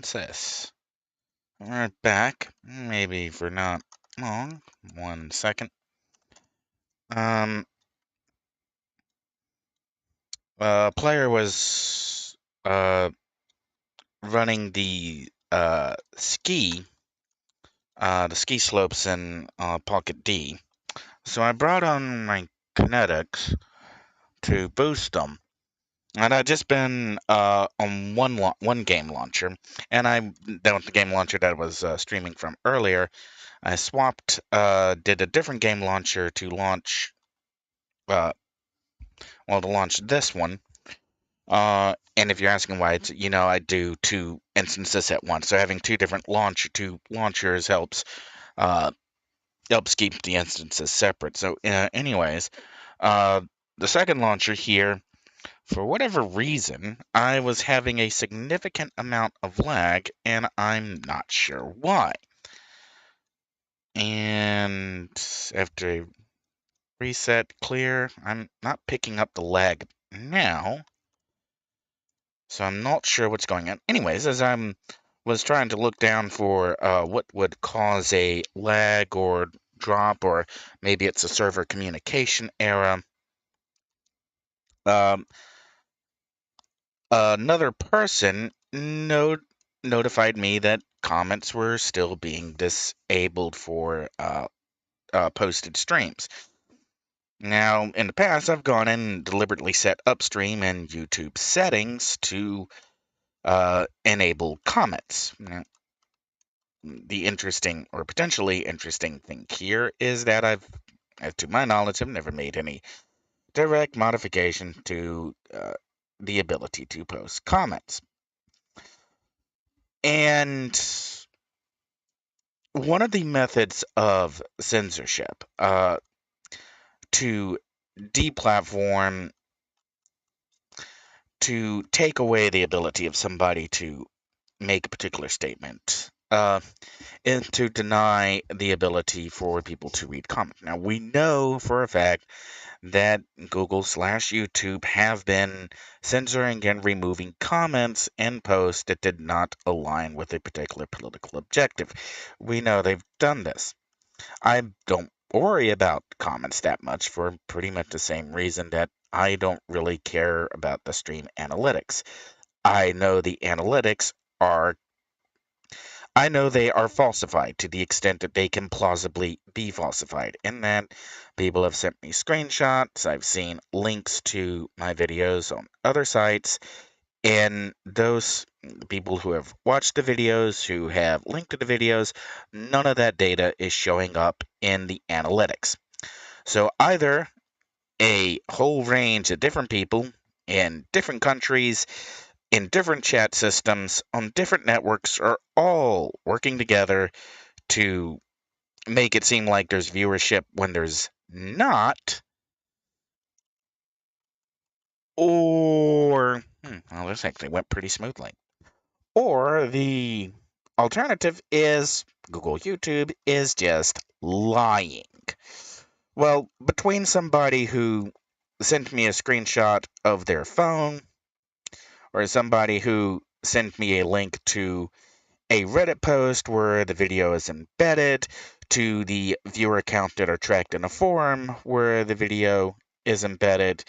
Princess. We're back, maybe for not long. 1 second. Player was running the ski slopes in Pocket D. So I brought on my kinetics to boost them. And I'd just been on one game launcher, and then with the game launcher that I was streaming from earlier, I swapped, did a different game launcher to launch, uh, to launch this one. And if you're asking why, it's, I do two instances at once. So having two launchers uh, helps keep the instances separate. So, anyways, uh, the second launcher here, for whatever reason, I was having a significant amount of lag, and I'm not sure why. And after a reset clear, I'm not picking up the lag now, so I'm not sure what's going on. Anyways, as I was trying to look down for what would cause a lag or drop, or maybe it's a server communication error, um, another person notified me that comments were still being disabled for posted streams. Now, in the past, I've gone in and deliberately set upstream and YouTube settings to enable comments. Now, the interesting or potentially interesting thing here is that to my knowledge, I've never made any direct modification to the ability to post comments. And one of the methods of censorship to deplatform, to take away the ability of somebody to make a particular statement, and to deny the ability for people to read comments. Now, we know for a fact that Google/YouTube have been censoring and removing comments and posts that did not align with a particular political objective. We know they've done this. I don't worry about comments that much for pretty much the same reason that I don't really care about the stream analytics. I know the analytics are I know they are falsified to the extent that they can plausibly be falsified. In that, people have sent me screenshots, I've seen links to my videos on other sites, and those people who have watched the videos, who have linked to the videos, none of that data is showing up in the analytics. So either a whole range of different people in different countries in different chat systems on different networks are all working together to make it seem like there's viewership when there's not. Or, well, this actually went pretty smoothly. Or the alternative is Google YouTube is just lying. Well, between somebody who sent me a screenshot of their phone, or somebody who sent me a link to a Reddit post where the video is embedded, to the viewer count that are tracked in a forum where the video is embedded,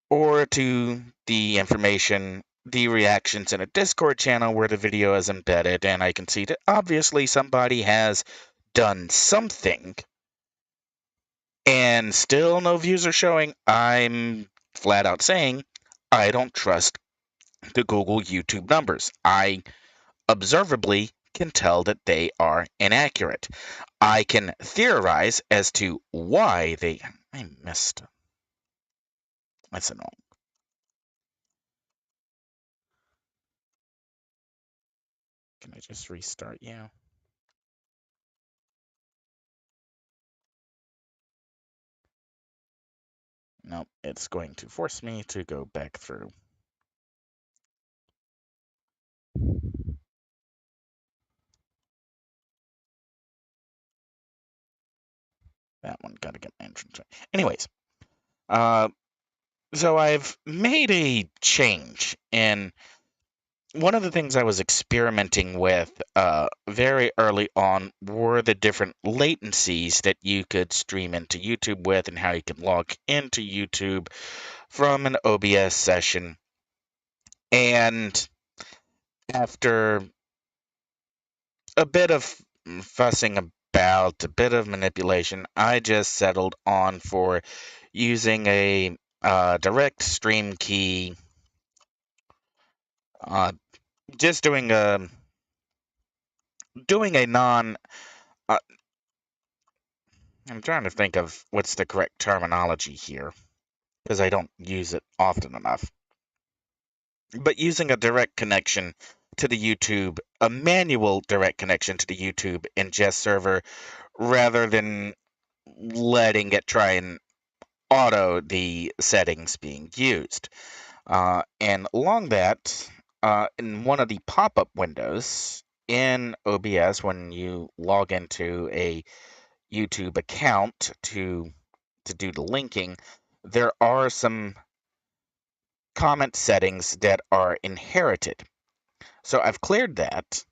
or to the information, the reactions in a Discord channel where the video is embedded, and I can see that obviously somebody has done something, and still no views are showing. I'm flat out saying I don't trust the Google YouTube numbers. I observably can tell that they are inaccurate. I can theorize as to why they. I missed. That's annoying. Can I just restart you? Nope, it's going to force me to go back through. That one, gotta get my entrance right. Anyways, so I've made a change in one of the things I was experimenting with very early on were the different latencies that you could stream into YouTube with and how you can log into YouTube from an OBS session. And after a bit of fussing about, a bit of manipulation, I just settled on for using a direct stream key, uh, just doing a non. Uh, I'm trying to think of what's the correct terminology here because I don't use it often enough. But using a direct connection to the YouTube, a manual direct connection to the YouTube ingest server rather than letting it try and auto the settings being used. And along that, in one of the pop-up windows in OBS, when you log into a YouTube account to do the linking, there are some comment settings that are inherited. So I've cleared that,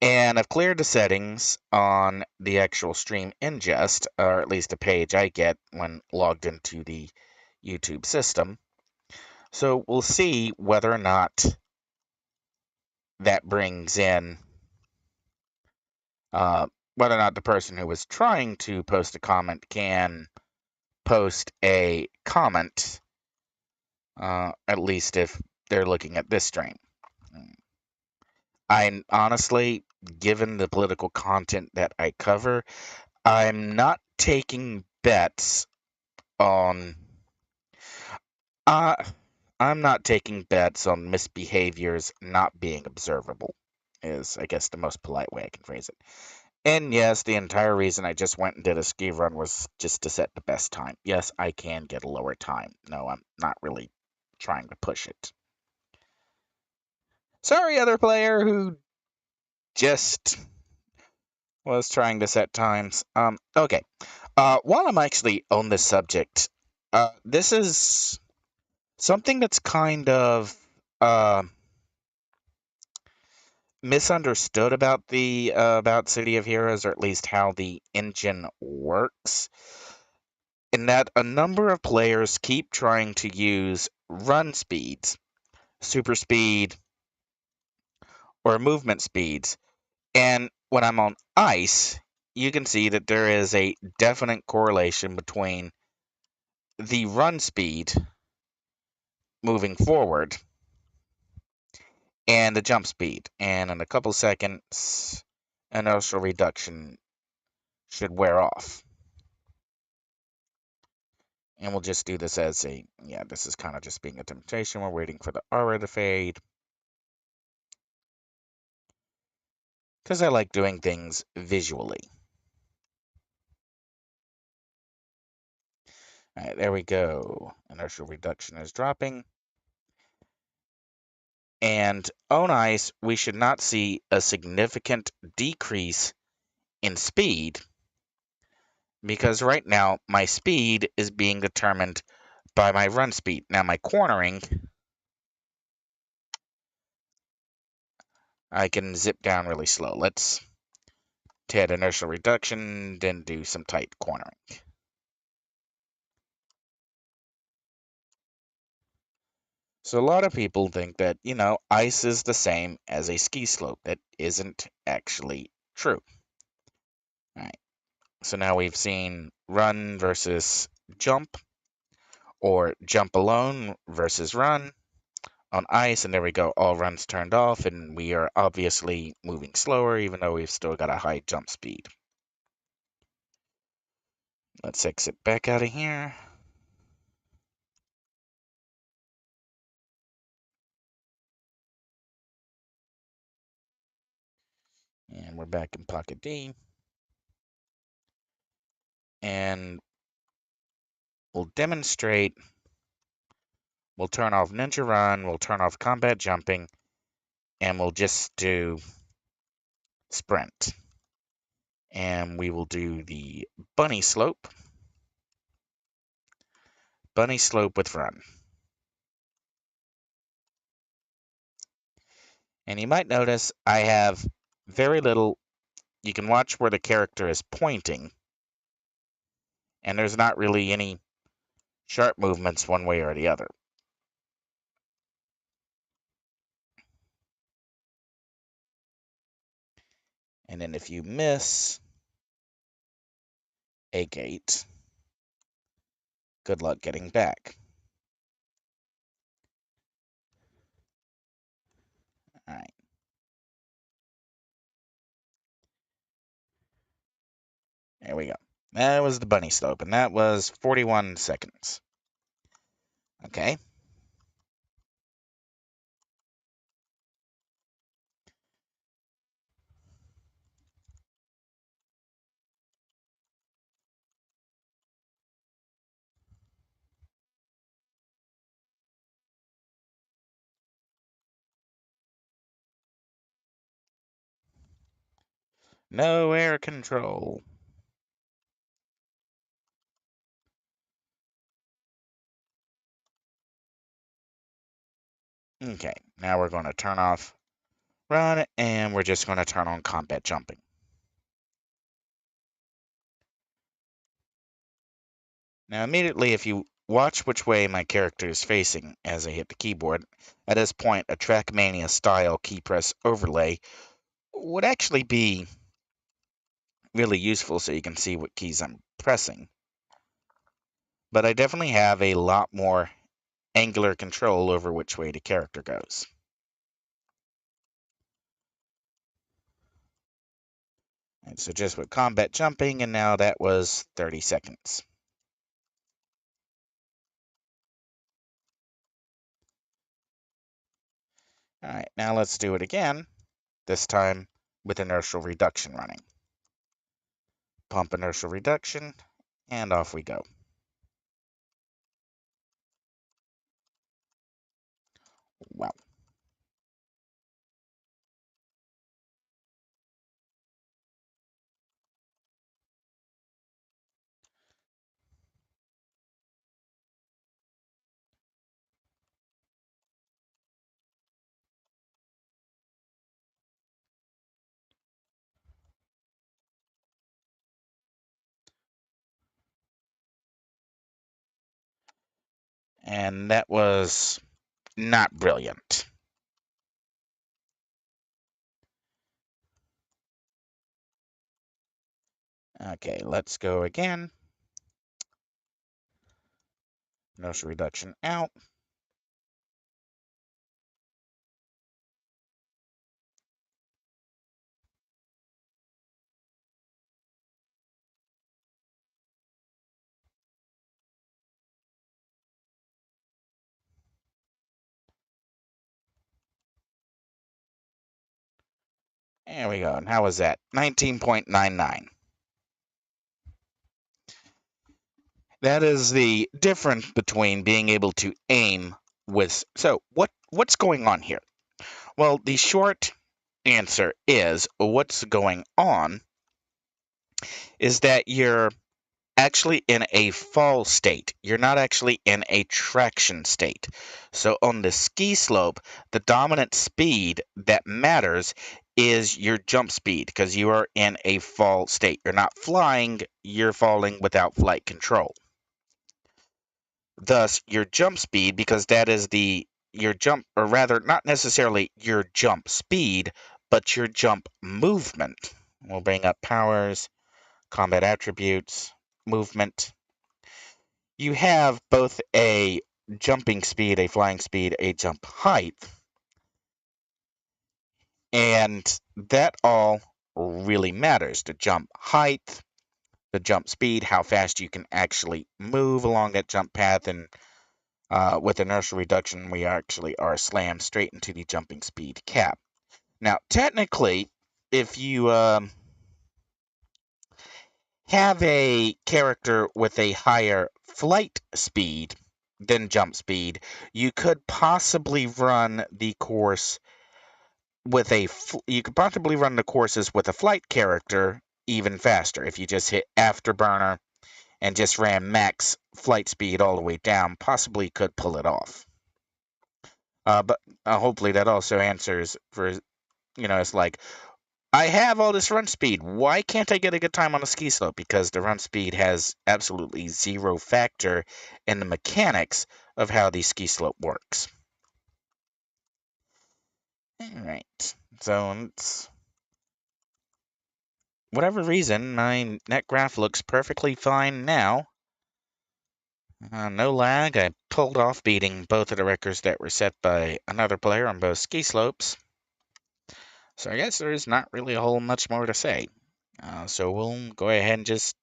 and I've cleared the settings on the actual stream ingest, or at least the page I get when logged into the YouTube system. So we'll see whether or not that brings in whether or not the person who was trying to post a comment can post a comment, at least if they're looking at this stream. I'm honestly, given the political content that I cover, I'm not taking bets on. Uh, I'm not taking bets on misbehaviors not being observable, is, I guess, the most polite way I can phrase it. And yes, the entire reason I just went and did a ski run was just to set the best time. Yes, I can get a lower time. No, I'm not really trying to push it. Sorry, other player who just was trying to set times. Okay. While I'm actually on this subject, this is something that's kind of uh, misunderstood about the about City of Heroes, or at least how the engine works. In that a number of players keep trying to use run speeds, super speed, or movement speeds. And when I'm on ice, you can see that there is a definite correlation between the run speed moving forward and the jump speed. And in a couple seconds, inertial reduction should wear off. And we'll just do this as a, yeah, this is kind of just being a temptation. We're waiting for the aura to fade. Because I like doing things visually. All right, there we go. Inertial reduction is dropping. And on ice, we should not see a significant decrease in speed because right now my speed is being determined by my run speed. Now my cornering, I can zip down really slow. Let's hit inertial reduction, then do some tight cornering. So a lot of people think that, ice is the same as a ski slope. That isn't actually true. All right. So now we've seen run versus jump, or jump alone versus run on ice, and there we go. All runs turned off, and we are obviously moving slower, even though we've still got a high jump speed. Let's exit back out of here. And we're back in Pocket D. And we'll demonstrate. We'll turn off Ninja Run, we'll turn off Combat Jumping, and we'll just do Sprint. And we will do the Bunny Slope. Bunny Slope with Run. And you might notice I have very little. You can watch where the character is pointing, and there's not really any sharp movements one way or the other. And then if you miss a gate, good luck getting back. All right. There we go. That was the bunny slope, and that was 41 seconds. Okay. No air control. Okay, now we're going to turn off run, and we're just going to turn on combat jumping. Now, immediately, if you watch which way my character is facing as I hit the keyboard, at this point, a Trackmania style key press overlay would actually be really useful so you can see what keys I'm pressing. But I definitely have a lot more angular control over which way the character goes. And so just with combat jumping, and now that was 30 seconds. All right, now let's do it again, this time with inertial reduction running. Pump inertial reduction, and off we go. Wow. And that was not brilliant. Okay, let's go again. Inertial reduction out. There we go. And how was that? 19.99. That is the difference between being able to aim with. So what's going on here? Well, the short answer is what's going on is that you're actually in a fall state. You're not actually in a traction state. So on the ski slope, the dominant speed that matters is your jump speed because you are in a fall state. You're not flying, you're falling without flight control. Thus, your jump speed, because that is your jump, or rather, not necessarily your jump speed, but your jump movement. We'll bring up powers, combat attributes, movement. You have both a jumping speed, a flying speed, a jump height, and that all really matters. The jump height, the jump speed, how fast you can actually move along that jump path, and with inertial reduction, we actually are slammed straight into the jumping speed cap. Now, technically, if you have a character with a higher flight speed than jump speed, you could possibly run the course with you could possibly run the courses with a flight character even faster if you just hit afterburner and just ran max flight speed all the way down. Possibly could pull it off. But hopefully that also answers for, it's like, I have all this run speed. Why can't I get a good time on a ski slope? Because the run speed has absolutely zero factor in the mechanics of how the ski slope works. Alright, so it's whatever reason, my net graph looks perfectly fine now. No lag. I pulled off beating both of the records that were set by another player on both ski slopes. So I guess there's not really a whole much more to say. So we'll go ahead and just